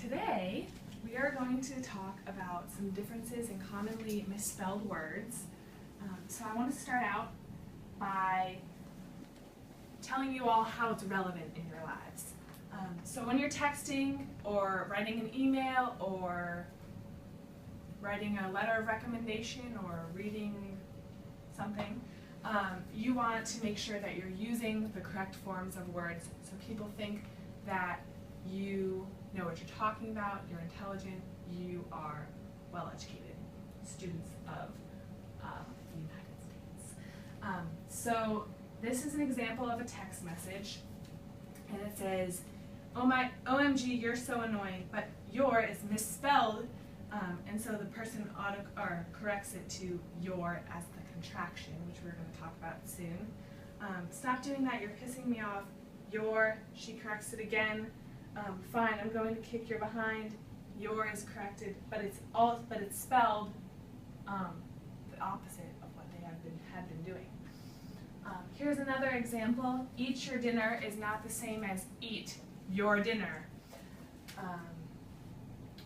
Today, we are going to talk about some differences in commonly misspelled words. So I want to start out by telling you all how it's relevant in your lives. So when you're texting or writing an email or writing a letter of recommendation or reading something, you want to make sure that you're using the correct forms of words so people think that you know what you're talking about, you're intelligent, you are well-educated students of the United States. So this is an example of a text message, and it says, "Oh my, OMG, you're so annoying," but "your" is misspelled, and so the person corrects it to "your" as the contraction, which we're going to talk about soon. "Stop doing that, you're pissing me off." "Your," she corrects it again. "Fine, I'm going to kick your behind." "Your" is corrected, but it's spelled the opposite of what they had been doing. Here's another example. "Eat your dinner" is not the same as "eat your dinner."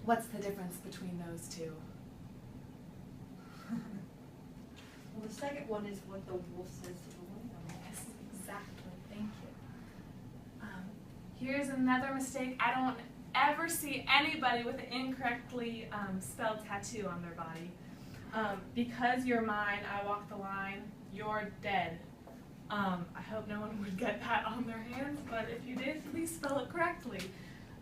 What's the difference between those two? Well, the second one is what the wolf says to the lamb. Yes, exactly. Thank you. Here's another mistake. I don't ever see anybody with an incorrectly spelled tattoo on their body. "Because you're mine, I walk the line, you're dead." I hope no one would get that on their hands, but if you did, please spell it correctly.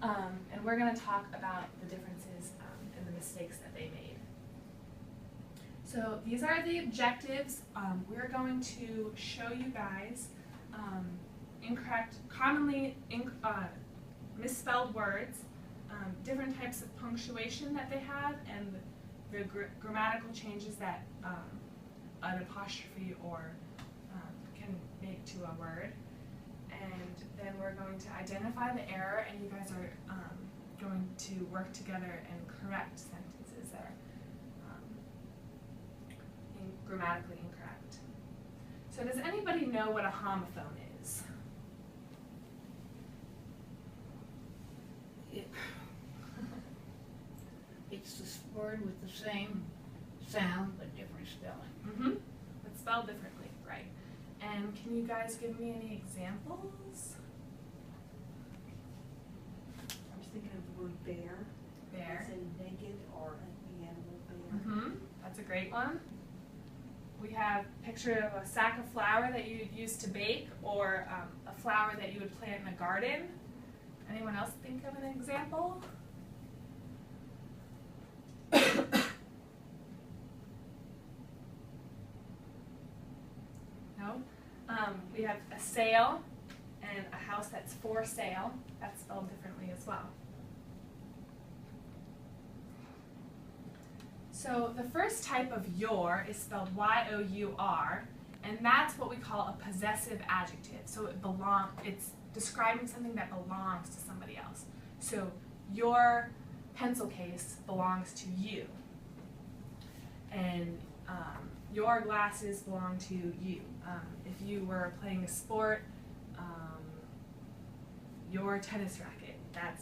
And we're going to talk about the differences and the mistakes that they made. So these are the objectives. We're going to show you guys commonly misspelled words, different types of punctuation that they have, and the grammatical changes that an apostrophe or can make to a word. And then we're going to identify the error, and you guys are going to work together and correct sentences that are grammatically incorrect. So does anybody know what a homophone is? It's this word with the same sound but different spelling. But spelled differently, right. And can you guys give me any examples? I was thinking of the word bear. Bear. As in naked or the animal bear. That's a great one. We have a picture of a sack of flour that you would use to bake, or a flower that you would plant in a garden. Anyone else think of an example? No? We have a sale and a house that's for sale. That's spelled differently as well. So the first type of your is spelled Y-O-U-R, and that's what we call a possessive adjective. So it's describing something that belongs to somebody else. So your pencil case belongs to you, and your glasses belong to you. If you were playing a sport, your tennis racket, that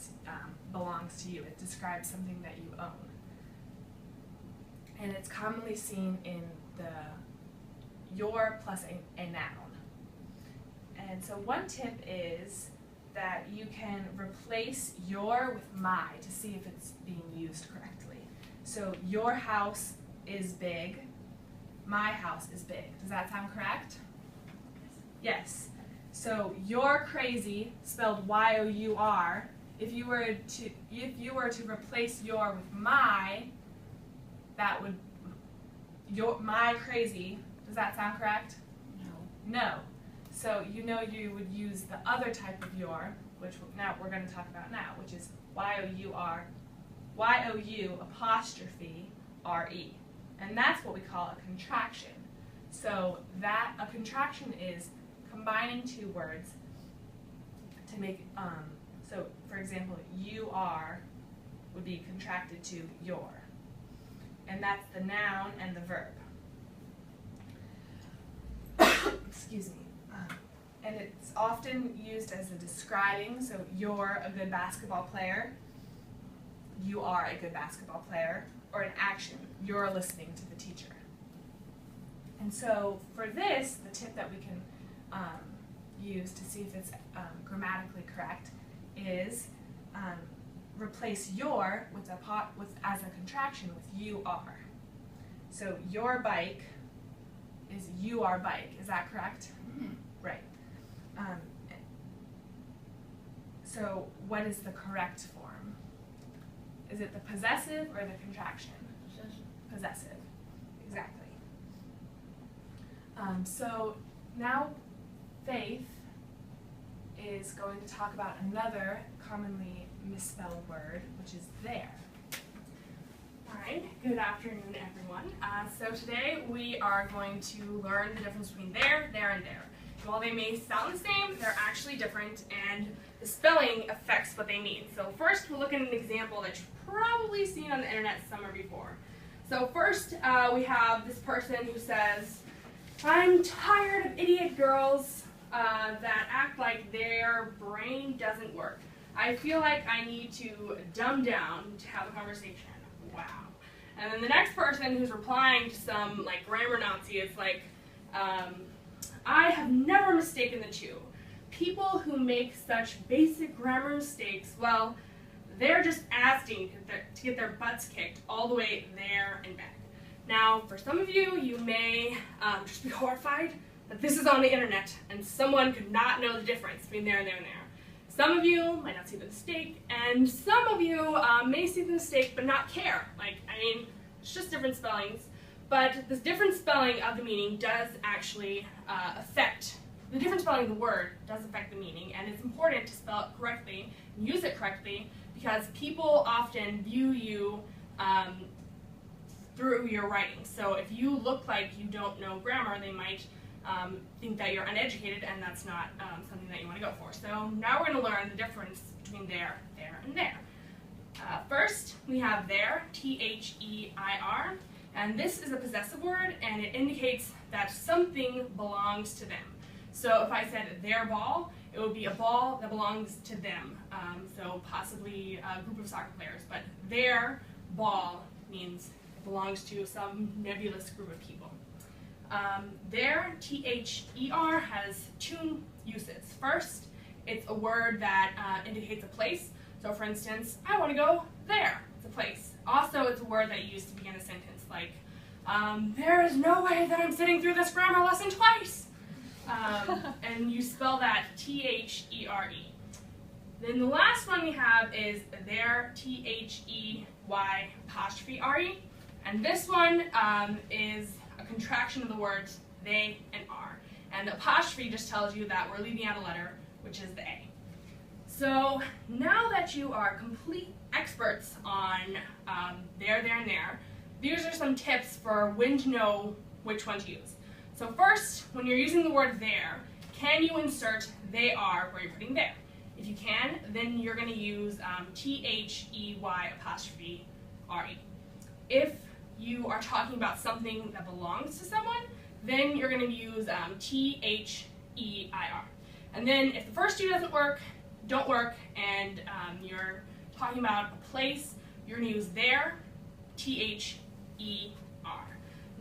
belongs to you. It describes something that you own. And it's commonly seen in the your plus a noun. And so one tip is that you can replace your with my to see if it's being used correctly. So your house is big, my house is big. Does that sound correct? Yes. So you're crazy, spelled Y-O-U-R. If you were to replace your with my, that would my crazy. Does that sound correct? No. No. So you know you would use the other type of your, which now we're going to talk about now, which is Y-O-U-R, Y-O-U apostrophe R-E. And that's what we call a contraction. So a contraction is combining two words to make, so for example, you are would be contracted to your. And that's the noun and the verb. Excuse me. And it's often used as a describing, so you're a good basketball player. you are a good basketball player, or an action, you're listening to the teacher. And so for this, the tip that we can use to see if it's grammatically correct is replace your with as a contraction with you are. So your bike is you are bike. Is that correct? Mm. Right. So what is the correct form? Is it the possessive or the contraction? Possessive. Exactly. So now Faith is going to talk about another commonly misspelled word, which is there. Alright, good afternoon everyone. So today we are going to learn the difference between there, and there. While they may sound the same, they're actually different, and the spelling affects what they mean. So first we'll look at an example that you've probably seen on the internet somewhere before. So first we have this person who says, I'm tired of idiot girls that act like their brain doesn't work. I feel like I need to dumb down to have a conversation. Wow. And then the next person who's replying to some like grammar Nazi is like, I have never mistaken the two. People who make such basic grammar mistakes, well, they're just asking to get their butts kicked all the way there and back. Now, for some of you, you may just be horrified that this is on the internet and someone could not know the difference between there and there and there. Some of you might not see the mistake, and some of you may see the mistake but not care. It's just different spellings. But this different spelling of the meaning does actually affect, the different spelling of the word does affect the meaning, and it's important to spell it correctly and use it correctly because people often view you through your writing. So if you look like you don't know grammar, they might think that you're uneducated, and that's not something that you want to go for. So now we're going to learn the difference between there, and there. First, we have there, T-H-E-I-R, and this is a possessive word, and it indicates that something belongs to them. So if I said their ball, it would be a ball that belongs to them, so possibly a group of soccer players, but their ball means it belongs to some nebulous group of people. There, T-H-E-R, has two uses. First, it's a word that indicates a place. So for instance, I want to go there. It's a place. Also, it's a word that you use to begin a sentence, like, there is no way that I'm sitting through this grammar lesson twice. And you spell that T-H-E-R-E. Then the last one we have is there, T-H-E-Y apostrophe R-E. And this one is a contraction of the words they and are. And the apostrophe just tells you that we're leaving out a letter, which is the A. So now that you are complete experts on there, and there, these are some tips for when to know which one to use. So first, when you're using the word there, can you insert they are where you're putting there? If you can, then you're going to use T-H-E-Y apostrophe R-E. If you are talking about something that belongs to someone, then you're going to use T-H-E-I-R. And then if the first two don't work, and you're talking about a place, you're going to use there, T-H-E-R.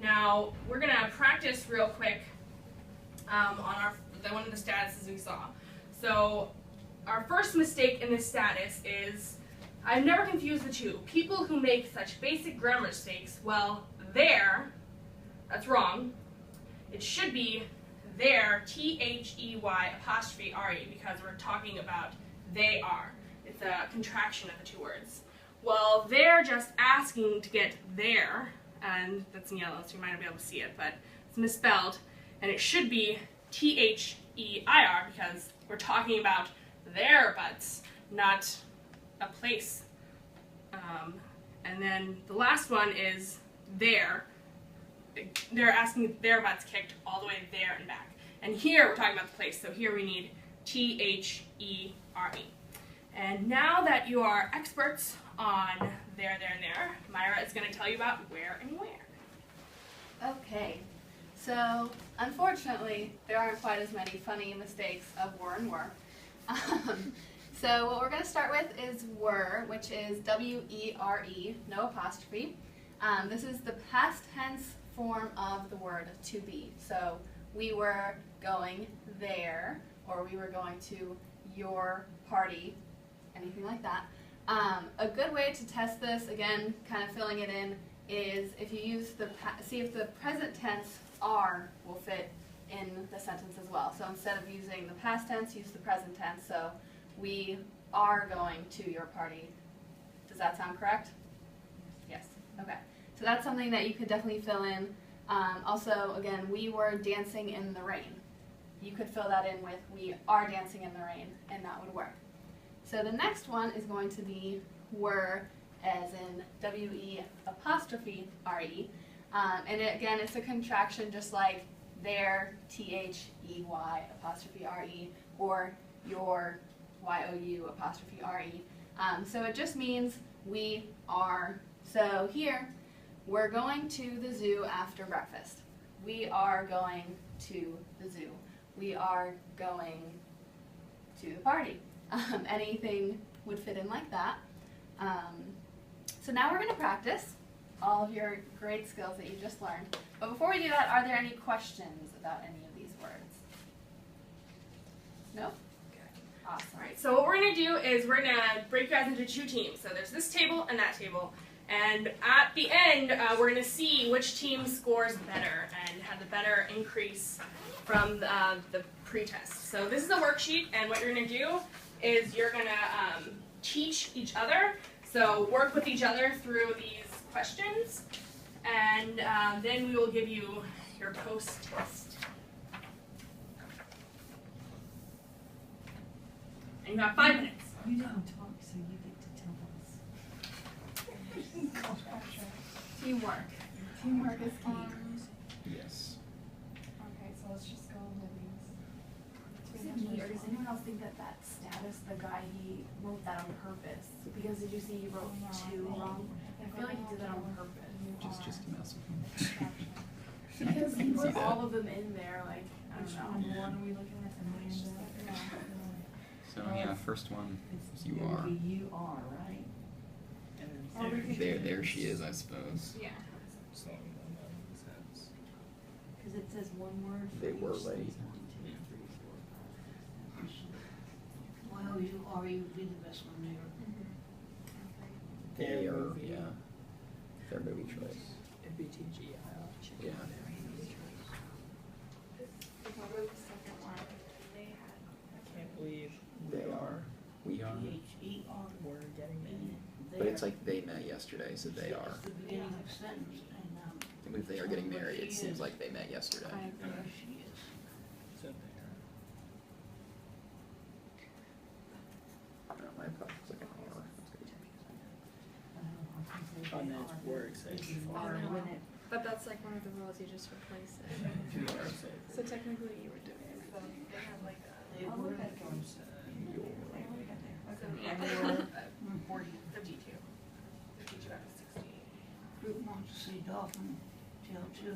Now, we're going to practice real quick on one of the statuses we saw. So our first mistake in this status is, I've never confused the two. People who make such basic grammar mistakes, well, there, that's wrong. It should be there, T-H-E-Y apostrophe R-E, because we're talking about they are. It's a contraction of the two words. Well, they're just asking to get there, and that's in yellow, so you might not be able to see it, but it's misspelled, and it should be T-H-E-I-R, because we're talking about their butts, not a place. And then the last one is there. They're asking their butts kicked all the way there and back. And here we're talking about the place, so here we need T-H-E-R-E. And now that you are experts on there, and there, Myra is going to tell you about where and where. Okay, so unfortunately there aren't quite as many funny mistakes of were and were. So what we're going to start with is were, which is W-E-R-E, no apostrophe. This is the past tense form of the word to be. So we were going there, or we were going to your party, anything like that. A good way to test this, again, kind of filling it in, is if you use see if the present tense are will fit in the sentence as well. So instead of using the past tense, use the present tense. So we are going to your party. Does that sound correct? Yes. Okay. So that's something that you could definitely fill in. Also, again, we were dancing in the rain. You could fill that in with we are dancing in the rain, and that would work. So the next one is going to be were, as in W-E apostrophe-R-E. And again, it's a contraction just like there, T-H-E-Y apostrophe R-E, or your, Y-O-U apostrophe R-E. So it just means we are. So here, we're going to the zoo after breakfast. We are going to the zoo. We are going to the party. Anything would fit in like that. So now we're going to practice all of your great skills that you just learned. But before we do that, are there any questions about any of these words? No? Awesome. All right, so what we're going to do is we're going to break you guys into two teams. So there's this table and that table. And at the end, we're going to see which team scores better and had the better increase from the pre-test. So this is a worksheet, and what you're going to do is you're going to teach each other. So work with each other through these questions, and then we will give you your post-test. And you have 5 minutes. You don't talk, so you get to tell us. Teamwork. Teamwork is key. Yes. Okay, so let's just go over these. Is it me, or does anyone else think that that status, the guy, he wrote that on purpose? Because did you see he wrote two wrong? I feel like he did that on purpose. Just to mess with him. Because he can see put that. all of them in there, like, I don't know. One are we looking at? So yeah, first one is you are. You are, right? Or we could do- There she is, I suppose. Yeah. Because it says one word for They were each late. sentence. 1, 2, 3, 4, 5, 6, 7. Y-O-U-R-E would be the best one there. They are, yeah. Their movie choice. Yeah. Can't believe They are. We are. T-H-E-R. we're getting there. But it's like they met yesterday, so they are. It's the beginning of the sentence, and, And if they are getting married, it seems like they met yesterday. there she is. So there. My looks like an R. On that word says Are when it. But that's like one of the rules, you just replace it. two R's. So technically you were doing it. So they have like They I'll were. look at those. Your. And 40. 52. 52 out of 60. Group wants to see Dolphin Tale 2.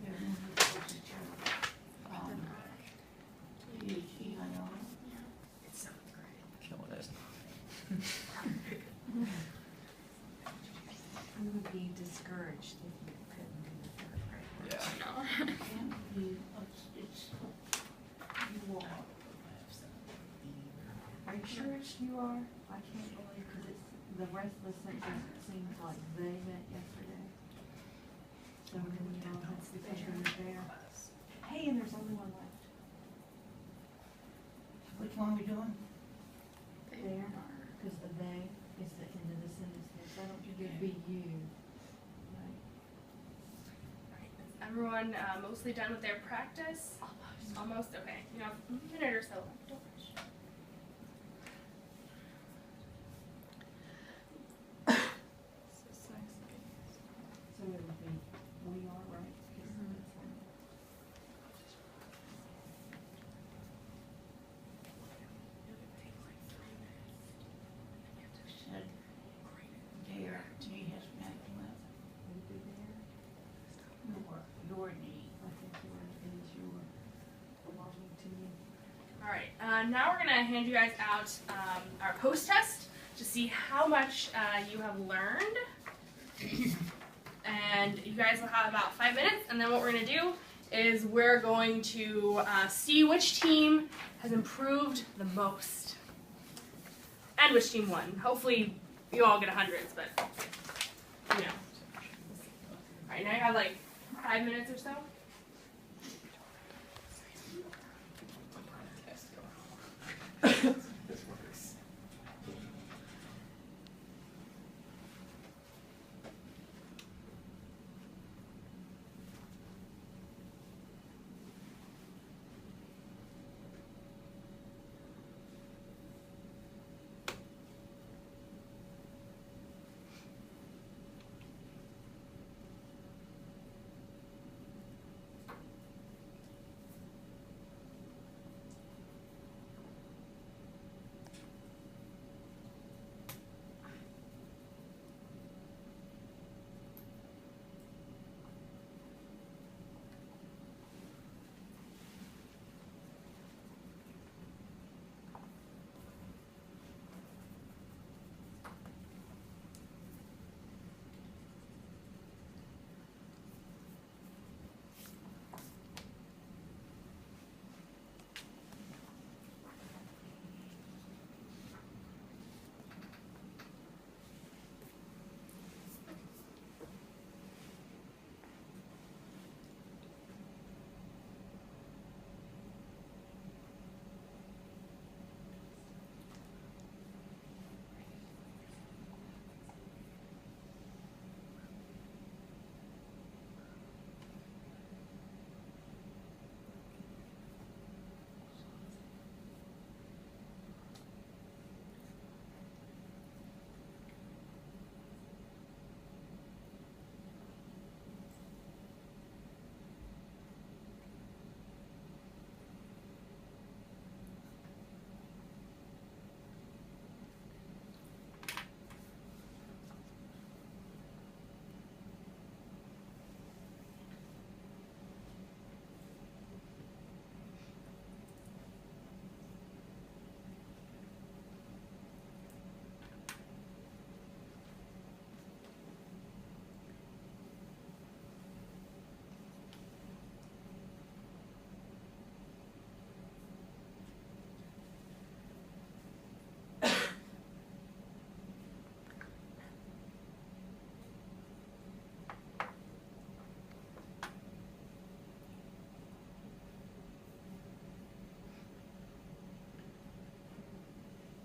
They're moving closer to, T-H-E-I-R. It's 7th grade. Killing it. I'm going to be discouraged if you couldn't do the third grade. Yeah. Can't believe it's, you are. Are you sure it's you are? I can't believe, because it's, the rest of the sentence seems like they met yesterday. So we're going to know that's because you're there. Hey, and there's only one left. Which one are we doing? There, because the they is the end of the sentence there, so I don't think it'd be you. Right? Everyone mostly done with their practice? Almost. Okay. You have a minute or so left. Don't rush. So it would be, we are, right? 'Cause it's one. Said there, T has met with Would it be there? your knee. I think yours is your belonging to you. All right. now we're gonna hand you guys out our post test to see how much you have learned. And you guys will have about 5 minutes, and then what we're gonna do is we're going to see which team has improved the most and which team won. Hopefully you all get hundreds, but you know. All right, now you have like 5 minutes or so.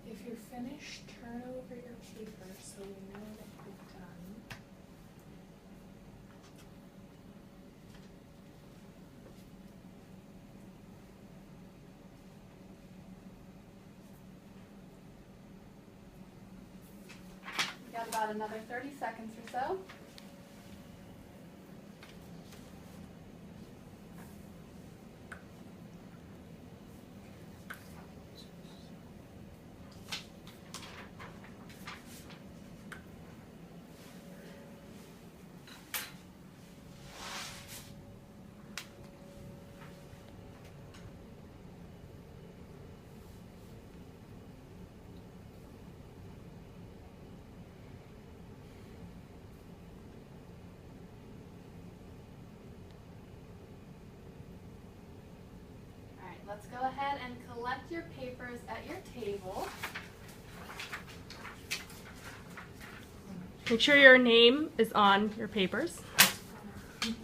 If you're finished, turn over your paper so we know that you're done. We got about another 30 seconds or so. Let's go ahead and collect your papers at your table. Make sure your name is on your papers. Just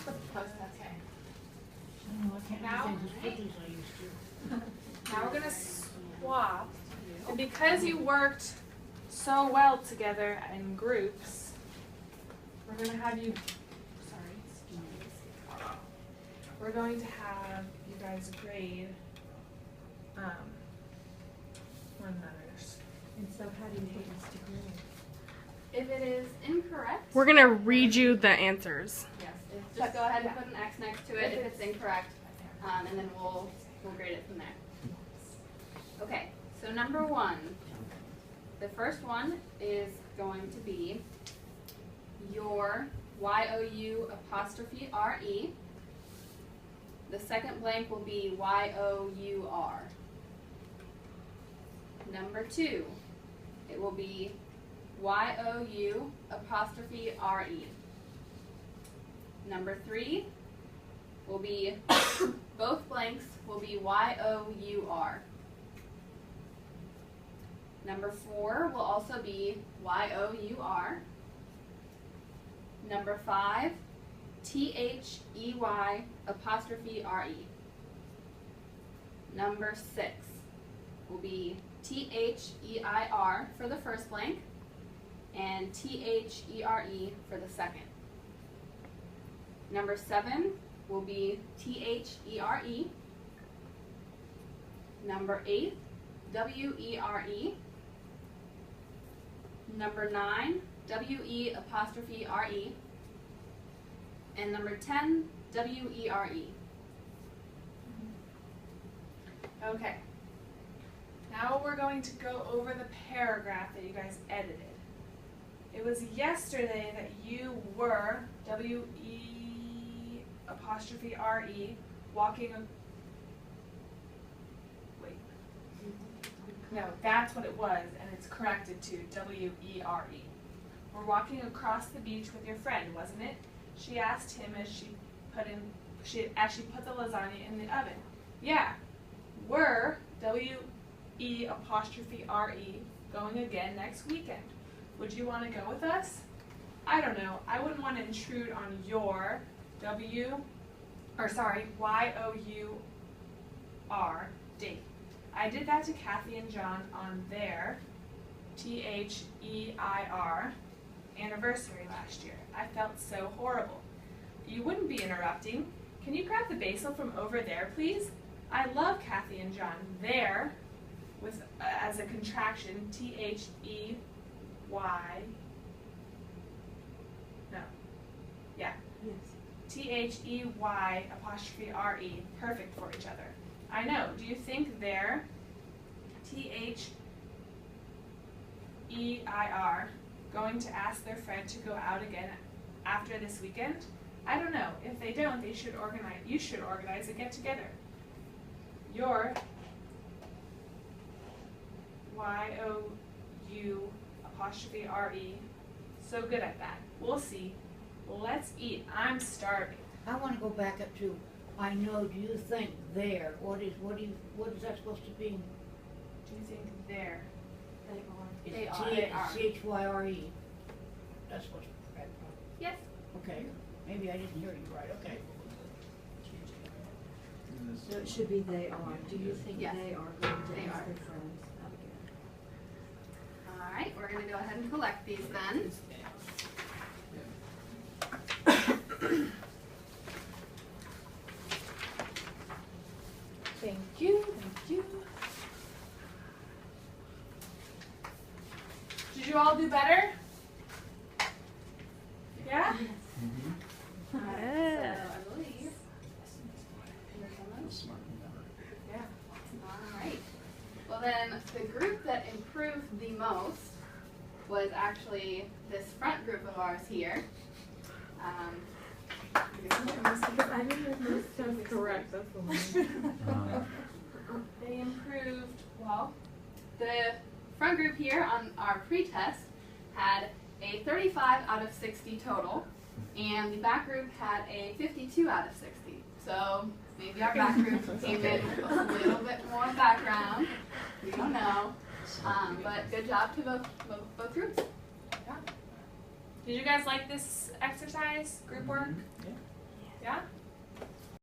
the post test. Now we're gonna swap, and because you worked so well together in groups, we're gonna have you, we're going to have you guys grade one another's. And so how do you get this to grade? If it is incorrect, We're gonna read you the answers. yes, just go ahead and put an X next to it if it's incorrect, and then we'll grade it from there. Okay, so number one. The first one is going to be your, Y-O-U''re. The second blank will be Y-O-U-R. Number 2, it will be Y-O-U''re. Number 3 will be, both blanks will be Y-O-U-R. Number 4 will also be Y-O-U-R. Number 5, T-H-E-Y''re. Number 6 will be T-H-E-I-R for the first blank and T-H-E-R-E for the second. Number 7 will be T-H-E-R-E. Number 8, W-E-R-E. Number 9, W-E''re. And number 10, W-E-R-E. Okay. Now we're going to go over the paragraph that you guys edited. It was yesterday that you were, W-E''re, walking, wait. No, that's what it was, and it's corrected to W-E-R-E. We're walking across the beach with your friend, wasn't it? She asked him as she put the lasagna in the oven. Yeah. We're, W-E''re, going again next weekend. Would you want to go with us? I don't know. I wouldn't want to intrude on your Y-O-U-R date. I did that to Kathy and John on their T-H-E-I-R anniversary last year. I felt so horrible. You wouldn't be interrupting. Can you grab the basil from over there, please? I love Kathy and John. There, with as a contraction, T-H-E-Y. No. Yeah. Yes. T-H-E-Y''re. Perfect for each other. I know. Do you think they're T-H-E-I-R going to ask their friend to go out again after this weekend? I don't know. If they don't, you should organize a get-together. Your Y-O-U''re. So good at that. We'll see. Let's eat. I'm starving. I wanna go back up to, I know, do you think there, what is that supposed to be? Do you think they're? They It's are. T-H-Y-R-E. That's what's correct. Yes. Okay, maybe I didn't hear you right, okay. So it should be they are. Do you think Yes. they are going to They ask are. their friends out again? All right, we're going to go ahead and collect these then. Thank you. Thank you. Did you all do better? Yeah? So I believe. Yeah. All right. Well then, the group that improved the most was actually this front group of ours here. I didn't make this stuff correct, that's the one. They improved, well, the front group here on our pre-test had a 35 out of 60 total, and the back group had a 52 out of 60. So maybe our back group came in with a little bit more background. We don't know. But good job to both groups. Yeah. Did you guys like this exercise, group work? Yeah. Yeah?